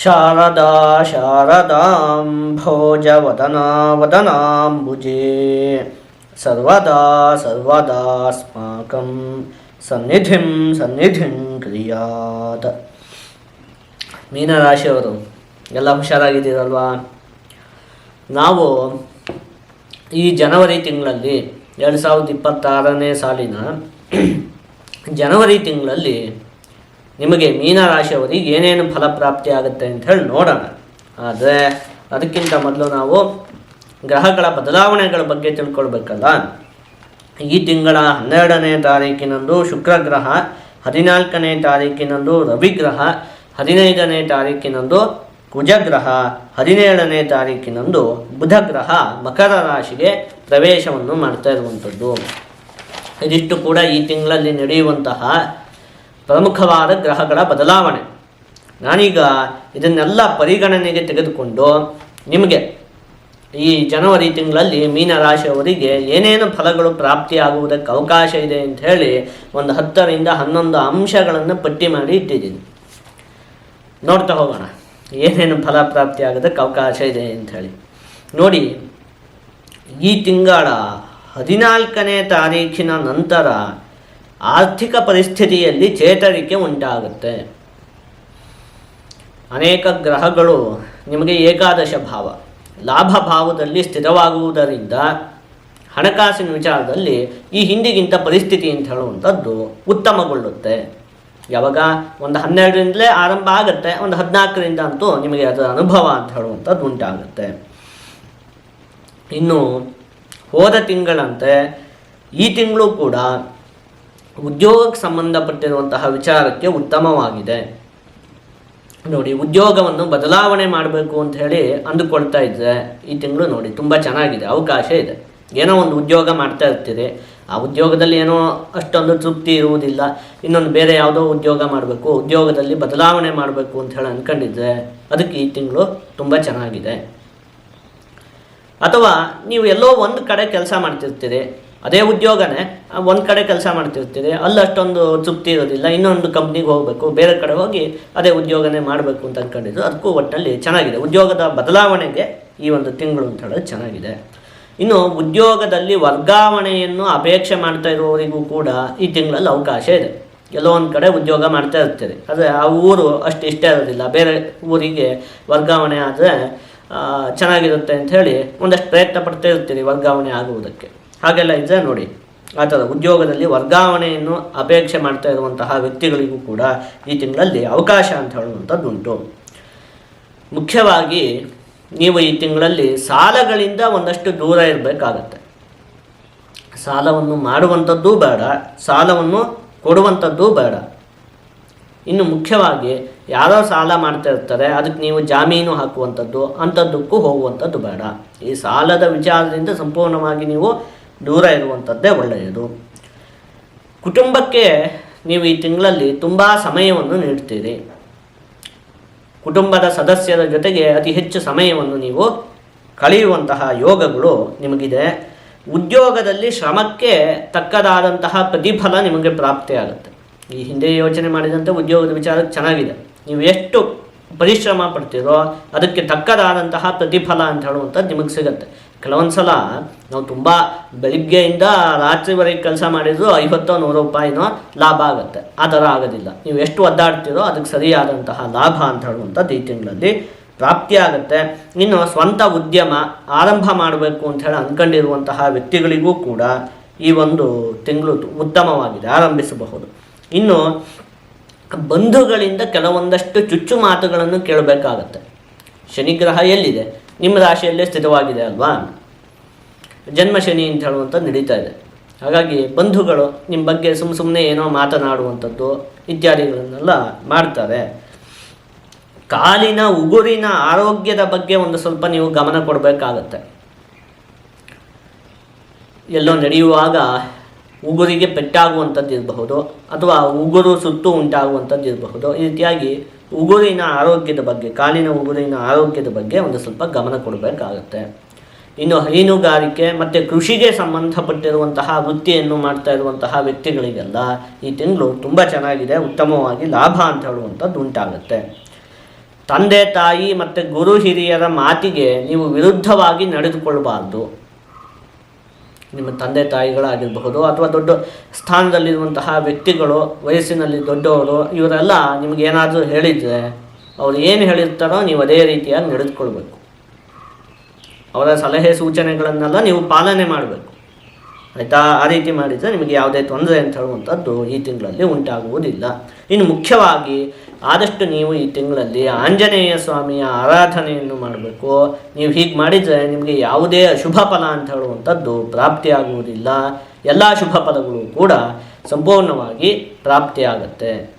ಶಾರದಾ ಶಾರದಾಂ ಭೋಜವದನಾ ವದನಾಂಬುಜೇ ಸರ್ವದಾ ಸರ್ವದಾಸ್ಮಾಕಂ ಸನ್ನಿಧಿಂ ಸನ್ನಿಧಿಂ ಕ್ರಿಯಾತ್. ಮೀನರಾಶಿಯವರು ಎಲ್ಲ ಹುಷಾರಾಗಿದ್ದೀರಲ್ವಾ? ನಾವು ಈ ಜನವರಿ ತಿಂಗಳಲ್ಲಿ 2026ನೇ ಸಾಲಿನ ಜನವರಿ ತಿಂಗಳಲ್ಲಿ ನಿಮಗೆ ಮೀನರಾಶಿಯವರಿಗೆ ಏನೇನು ಫಲಪ್ರಾಪ್ತಿ ಆಗುತ್ತೆ ಅಂತ ಹೇಳಿ ನೋಡೋಣ. ಆದರೆ ಅದಕ್ಕಿಂತ ಮೊದಲು ನಾವು ಗ್ರಹಗಳ ಬದಲಾವಣೆಗಳ ಬಗ್ಗೆ ತಿಳ್ಕೊಳ್ಬೇಕಲ್ಲ. ಈ ತಿಂಗಳ 12ನೇ ತಾರೀಕಿನಂದು ಶುಕ್ರ ಗ್ರಹ, 14ನೇ ತಾರೀಕಿನಂದು ರವಿಗ್ರಹ, 15ನೇ ತಾರೀಕಿನಂದು ಕುಜಗ್ರಹ, 17ನೇ ತಾರೀಕಿನಂದು ಬುಧ ಗ್ರಹ ಮಕರ ರಾಶಿಗೆ ಪ್ರವೇಶವನ್ನು ಮಾಡ್ತಾ ಇರುವಂಥದ್ದು. ಇದಿಷ್ಟು ಕೂಡ ಈ ತಿಂಗಳಲ್ಲಿ ನಡೆಯುವಂತಹ ಪ್ರಮುಖವಾದ ಗ್ರಹಗಳ ಬದಲಾವಣೆ. ನಾನೀಗ ಇದನ್ನೆಲ್ಲ ಪರಿಗಣನೆಗೆ ತೆಗೆದುಕೊಂಡು ನಿಮಗೆ ಈ ಜನವರಿ ತಿಂಗಳಲ್ಲಿ ಮೀನರಾಶಿಯವರಿಗೆ ಏನೇನು ಫಲಗಳು ಪ್ರಾಪ್ತಿಯಾಗುವುದಕ್ಕೆ ಅವಕಾಶ ಇದೆ ಅಂತ ಹೇಳಿ ಒಂದು 10ರಿಂದ 11 ಅಂಶಗಳನ್ನು ಪಟ್ಟಿ ಮಾಡಿ ಇಟ್ಟಿದ್ದೀನಿ. ನೋಡ್ತಾ ಹೋಗೋಣ ಏನೇನು ಫಲ ಪ್ರಾಪ್ತಿಯಾಗೋದಕ್ಕೆ ಅವಕಾಶ ಇದೆ ಅಂತ ಹೇಳಿ. ನೋಡಿ, ಈ ತಿಂಗಳ 14ನೇ ತಾರೀಖಿನ ನಂತರ ಆರ್ಥಿಕ ಪರಿಸ್ಥಿತಿಯಲ್ಲಿ ಚೇತರಿಕೆ ಉಂಟಾಗುತ್ತೆ. ಅನೇಕ ಗ್ರಹಗಳು ನಿಮಗೆ ಏಕಾದಶ ಭಾವ, ಲಾಭ ಭಾವದಲ್ಲಿ ಸ್ಥಿರವಾಗುವುದರಿಂದ ಹಣಕಾಸಿನ ವಿಚಾರದಲ್ಲಿ ಈ ಹಿಂದಿಗಿಂತ ಪರಿಸ್ಥಿತಿ ಅಂತ ಹೇಳುವಂಥದ್ದು ಉತ್ತಮಗೊಳ್ಳುತ್ತೆ. ಯಾವಾಗ ಒಂದು 12ರಿಂದಲೇ ಆರಂಭ ಆಗುತ್ತೆ, ಒಂದು 14ರಿಂದ ಅಂತೂ ನಿಮಗೆ ಅದರ ಅನುಭವ ಅಂತ ಹೇಳುವಂಥದ್ದು ಉಂಟಾಗುತ್ತೆ. ಇನ್ನು ಹೋದ ತಿಂಗಳಂತೆ ಈ ತಿಂಗಳು ಕೂಡ ಉದ್ಯೋಗಕ್ಕೆ ಸಂಬಂಧಪಟ್ಟಿರುವಂತಹ ವಿಚಾರಕ್ಕೆ ಉತ್ತಮವಾಗಿದೆ. ನೋಡಿ, ಉದ್ಯೋಗವನ್ನು ಬದಲಾವಣೆ ಮಾಡಬೇಕು ಅಂತ ಹೇಳಿ ಅಂದುಕೊಳ್ತಾ ಇದ್ದರೆ ಈ ತಿಂಗಳು ನೋಡಿ ತುಂಬ ಚೆನ್ನಾಗಿದೆ, ಅವಕಾಶ ಇದೆ. ಏನೋ ಒಂದು ಉದ್ಯೋಗ ಮಾಡ್ತಾ ಇರ್ತೀರಿ, ಆ ಉದ್ಯೋಗದಲ್ಲಿ ಏನೋ ಅಷ್ಟೊಂದು ತೃಪ್ತಿ ಇರುವುದಿಲ್ಲ, ಇನ್ನೊಂದು ಬೇರೆ ಯಾವುದೋ ಉದ್ಯೋಗ ಮಾಡಬೇಕು, ಉದ್ಯೋಗದಲ್ಲಿ ಬದಲಾವಣೆ ಮಾಡಬೇಕು ಅಂತ ಹೇಳಿ ಅಂದ್ಕೊಂಡಿದ್ರೆ ಅದಕ್ಕೆ ಈ ತಿಂಗಳು ತುಂಬ ಚೆನ್ನಾಗಿದೆ. ಅಥವಾ ನೀವು ಎಲ್ಲೋ ಒಂದು ಕಡೆ ಕೆಲಸ ಮಾಡ್ತಿರ್ತೀರಿ, ಅದೇ ಉದ್ಯೋಗನೇ ಒಂದು ಕಡೆ ಕೆಲಸ ಮಾಡ್ತಿರ್ತೀರಿ, ಅಲ್ಲಿ ಅಷ್ಟೊಂದು ತೃಪ್ತಿ ಇರೋದಿಲ್ಲ, ಇನ್ನೊಂದು ಕಂಪ್ನಿಗೆ ಹೋಗಬೇಕು, ಬೇರೆ ಕಡೆ ಹೋಗಿ ಅದೇ ಉದ್ಯೋಗನೇ ಮಾಡಬೇಕು ಅಂತ ಅಂದ್ಕೊಂಡಿದ್ರು, ಅದಕ್ಕೂ ಒಟ್ಟಿನಲ್ಲಿ ಚೆನ್ನಾಗಿದೆ. ಉದ್ಯೋಗದ ಬದಲಾವಣೆಗೆ ಈ ಒಂದು ತಿಂಗಳು ಅಂತ ಹೇಳೋದು ಚೆನ್ನಾಗಿದೆ. ಇನ್ನು ಉದ್ಯೋಗದಲ್ಲಿ ವರ್ಗಾವಣೆಯನ್ನು ಅಪೇಕ್ಷೆ ಮಾಡ್ತಾ ಇರುವವರಿಗೂ ಕೂಡ ಈ ತಿಂಗಳಲ್ಲಿ ಅವಕಾಶ ಇದೆ. ಎಲ್ಲೋ ಒಂದು ಕಡೆ ಉದ್ಯೋಗ ಮಾಡ್ತಾ ಇರ್ತೀರಿ, ಆದರೆ ಆ ಊರು ಅಷ್ಟು ಇಷ್ಟ ಇರೋದಿಲ್ಲ, ಬೇರೆ ಊರಿಗೆ ವರ್ಗಾವಣೆ ಆದರೆ ಚೆನ್ನಾಗಿರುತ್ತೆ ಅಂಥೇಳಿ ಒಂದಷ್ಟು ಪ್ರಯತ್ನ ಪಡ್ತಾ ಇರ್ತೀರಿ ವರ್ಗಾವಣೆ ಆಗುವುದಕ್ಕೆ. ಹಾಗೆಲ್ಲ ಇದ್ದರೆ ನೋಡಿ, ಆ ಥರ ಉದ್ಯೋಗದಲ್ಲಿ ವರ್ಗಾವಣೆಯನ್ನು ಅಪೇಕ್ಷೆ ಮಾಡ್ತಾ ಇರುವಂತಹ ವ್ಯಕ್ತಿಗಳಿಗೂ ಕೂಡ ಈ ತಿಂಗಳಲ್ಲಿ ಅವಕಾಶ ಅಂತ ಹೇಳುವಂಥದ್ದು ಉಂಟು. ಮುಖ್ಯವಾಗಿ ನೀವು ಈ ತಿಂಗಳಲ್ಲಿ ಸಾಲಗಳಿಂದ ಒಂದಷ್ಟು ದೂರ ಇರಬೇಕಾಗತ್ತೆ. ಸಾಲವನ್ನು ಮಾಡುವಂಥದ್ದು ಬೇಡ, ಸಾಲವನ್ನು ಕೊಡುವಂಥದ್ದು ಬೇಡ. ಇನ್ನು ಮುಖ್ಯವಾಗಿ ಯಾರೋ ಸಾಲ ಮಾಡ್ತಾ ಇರ್ತಾರೆ, ಅದಕ್ಕೆ ನೀವು ಜಾಮೀನು ಹಾಕುವಂಥದ್ದು ಅಂಥದ್ದಕ್ಕೂ ಹೋಗುವಂಥದ್ದು ಬೇಡ. ಈ ಸಾಲದ ವಿಚಾರದಿಂದ ಸಂಪೂರ್ಣವಾಗಿ ನೀವು ದೂರ ಇರುವಂಥದ್ದೇ ಒಳ್ಳೆಯದು. ಕುಟುಂಬಕ್ಕೆ ನೀವು ಈ ತಿಂಗಳಲ್ಲಿ ತುಂಬ ಸಮಯವನ್ನು ನೀಡ್ತೀರಿ. ಕುಟುಂಬದ ಸದಸ್ಯರ ಜೊತೆಗೆ ಅತಿ ಹೆಚ್ಚು ಸಮಯವನ್ನು ನೀವು ಕಳೆಯುವಂತಹ ಯೋಗಗಳು ನಿಮಗಿದೆ. ಉದ್ಯೋಗದಲ್ಲಿ ಶ್ರಮಕ್ಕೆ ತಕ್ಕದಾದಂತಹ ಪ್ರತಿಫಲ ನಿಮಗೆ ಪ್ರಾಪ್ತಿಯಾಗುತ್ತೆ. ಈ ಹಿಂದೆ ಯೋಚನೆ ಮಾಡಿದಂತೆ ಉದ್ಯೋಗದ ವಿಚಾರಕ್ಕೆ ಚೆನ್ನಾಗಿದೆ. ನೀವು ಎಷ್ಟು ಪರಿಶ್ರಮ ಪಡ್ತೀರೋ ಅದಕ್ಕೆ ತಕ್ಕದಾದಂತಹ ಪ್ರತಿಫಲ ಅಂತ ಹೇಳುವಂಥದ್ದು ನಿಮಗೆ ಸಿಗುತ್ತೆ. ಕೆಲವೊಂದು ಸಲ ನಾವು ತುಂಬ ಬೆಳಿಗ್ಗೆಯಿಂದ ರಾತ್ರಿವರೆಗೆ ಕೆಲಸ ಮಾಡಿದ್ರು 50-100 ರೂಪಾಯಿನೋ ಲಾಭ ಆಗುತ್ತೆ. ಆ ಥರ ಆಗೋದಿಲ್ಲ. ನೀವು ಎಷ್ಟು ಒದ್ದಾಡ್ತೀರೋ ಅದಕ್ಕೆ ಸರಿಯಾದಂತಹ ಲಾಭ ಅಂತ ಹೇಳುವಂಥದ್ದು ಈ ತಿಂಗಳಲ್ಲಿ ಪ್ರಾಪ್ತಿಯಾಗುತ್ತೆ. ಇನ್ನು ಸ್ವಂತ ಉದ್ಯಮ ಆರಂಭ ಮಾಡಬೇಕು ಅಂತ ಹೇಳಿ ಅಂದ್ಕೊಂಡಿರುವಂತಹ ವ್ಯಕ್ತಿಗಳಿಗೂ ಕೂಡ ಈ ಒಂದು ತಿಂಗಳು ಉತ್ತಮವಾಗಿದೆ, ಆರಂಭಿಸಬಹುದು. ಇನ್ನು ಬಂಧುಗಳಿಂದ ಕೆಲವೊಂದಷ್ಟು ಚುಚ್ಚು ಮಾತುಗಳನ್ನು ಕೇಳಬೇಕಾಗತ್ತೆ. ಶನಿಗ್ರಹ ಎಲ್ಲಿದೆ? ನಿಮ್ಮ ರಾಶಿಯಲ್ಲೇ ಸ್ಥಿತವಾಗಿದೆ ಅಲ್ವಾ? ಜನ್ಮ ಶನಿ ಅಂತ ಹೇಳುವಂಥದ್ದು ನಡೀತಾ ಇದೆ. ಹಾಗಾಗಿ ಬಂಧುಗಳು ನಿಮ್ಮ ಬಗ್ಗೆ ಸುಮ್ಮನೆ ಏನೋ ಮಾತನಾಡುವಂಥದ್ದು ಇತ್ಯಾದಿಗಳನ್ನೆಲ್ಲ ಮಾಡ್ತಾರೆ. ಕಾಲಿನ ಉಗುರಿನ ಆರೋಗ್ಯದ ಬಗ್ಗೆ ಒಂದು ಸ್ವಲ್ಪ ನೀವು ಗಮನ ಕೊಡಬೇಕಾಗತ್ತೆ. ಎಲ್ಲೋ ನಡೆಯುವಾಗ ಉಗುರಿಗೆ ಪೆಟ್ಟಾಗುವಂಥದ್ದು ಇರಬಹುದು, ಅಥವಾ ಉಗುರು ಸುತ್ತು ಉಂಟಾಗುವಂಥದ್ದು ಇರಬಹುದು. ಈ ರೀತಿಯಾಗಿ ಉಗುರಿನ ಆರೋಗ್ಯದ ಬಗ್ಗೆ, ಕಾಲಿನ ಉಗುರಿನ ಆರೋಗ್ಯದ ಬಗ್ಗೆ ಒಂದು ಸ್ವಲ್ಪ ಗಮನ ಕೊಡಬೇಕಾಗತ್ತೆ. ಇನ್ನು ಹೈನುಗಾರಿಕೆ ಮತ್ತು ಕೃಷಿಗೆ ಸಂಬಂಧಪಟ್ಟಿರುವಂತಹ ವೃತ್ತಿಯನ್ನು ಮಾಡ್ತಾ ಇರುವಂತಹ ವ್ಯಕ್ತಿಗಳಿಗೆಲ್ಲ ಈ ತಿಂಗಳು ತುಂಬ ಚೆನ್ನಾಗಿದೆ, ಉತ್ತಮವಾಗಿ ಲಾಭ ಅಂತ ಹೇಳುವಂಥದ್ದು ಉಂಟಾಗುತ್ತೆ. ತಂದೆ ತಾಯಿ ಮತ್ತು ಗುರು ಹಿರಿಯರ ಮಾತಿಗೆ ನೀವು ವಿರುದ್ಧವಾಗಿ ನಡೆದುಕೊಳ್ಳಬಾರ್ದು. ನಿಮ್ಮ ತಂದೆ ತಾಯಿಗಳಾಗಿರಬಹುದು ಅಥವಾ ದೊಡ್ಡ ಸ್ಥಾನದಲ್ಲಿರುವಂತಹ ವ್ಯಕ್ತಿಗಳು, ವಯಸ್ಸಿನಲ್ಲಿ ದೊಡ್ಡವರು, ಇವರೆಲ್ಲ ನಿಮಗೇನಾದರೂ ಹೇಳಿದರೆ ಅವ್ರು ಏನು ಹೇಳಿರ್ತಾರೋ ನೀವು ಅದೇ ರೀತಿಯಾಗಿ ನಡೆದುಕೊಳ್ಬೇಕು. ಅವರ ಸಲಹೆ ಸೂಚನೆಗಳನ್ನೆಲ್ಲ ನೀವು ಪಾಲನೆ ಮಾಡಬೇಕು. ಆಯಿತಾ? ಆ ರೀತಿ ಮಾಡಿದರೆ ನಿಮಗೆ ಯಾವುದೇ ತೊಂದರೆ ಅಂತ ಹೇಳುವಂಥದ್ದು ಈ ತಿಂಗಳಲ್ಲಿ ಉಂಟಾಗುವುದಿಲ್ಲ. ಇನ್ನು ಮುಖ್ಯವಾಗಿ ಆದಷ್ಟು ನೀವು ಈ ತಿಂಗಳಲ್ಲಿ ಆಂಜನೇಯ ಸ್ವಾಮಿಯ ಆರಾಧನೆಯನ್ನು ಮಾಡಬೇಕು. ನೀವು ಹೀಗೆ ಮಾಡಿದರೆ ನಿಮಗೆ ಯಾವುದೇ ಅಶುಭ ಫಲ ಅಂತ ಹೇಳುವಂಥದ್ದು ಪ್ರಾಪ್ತಿಯಾಗುವುದಿಲ್ಲ. ಎಲ್ಲ ಶುಭ ಫಲಗಳು ಕೂಡ ಸಂಪೂರ್ಣವಾಗಿ ಪ್ರಾಪ್ತಿಯಾಗತ್ತೆ.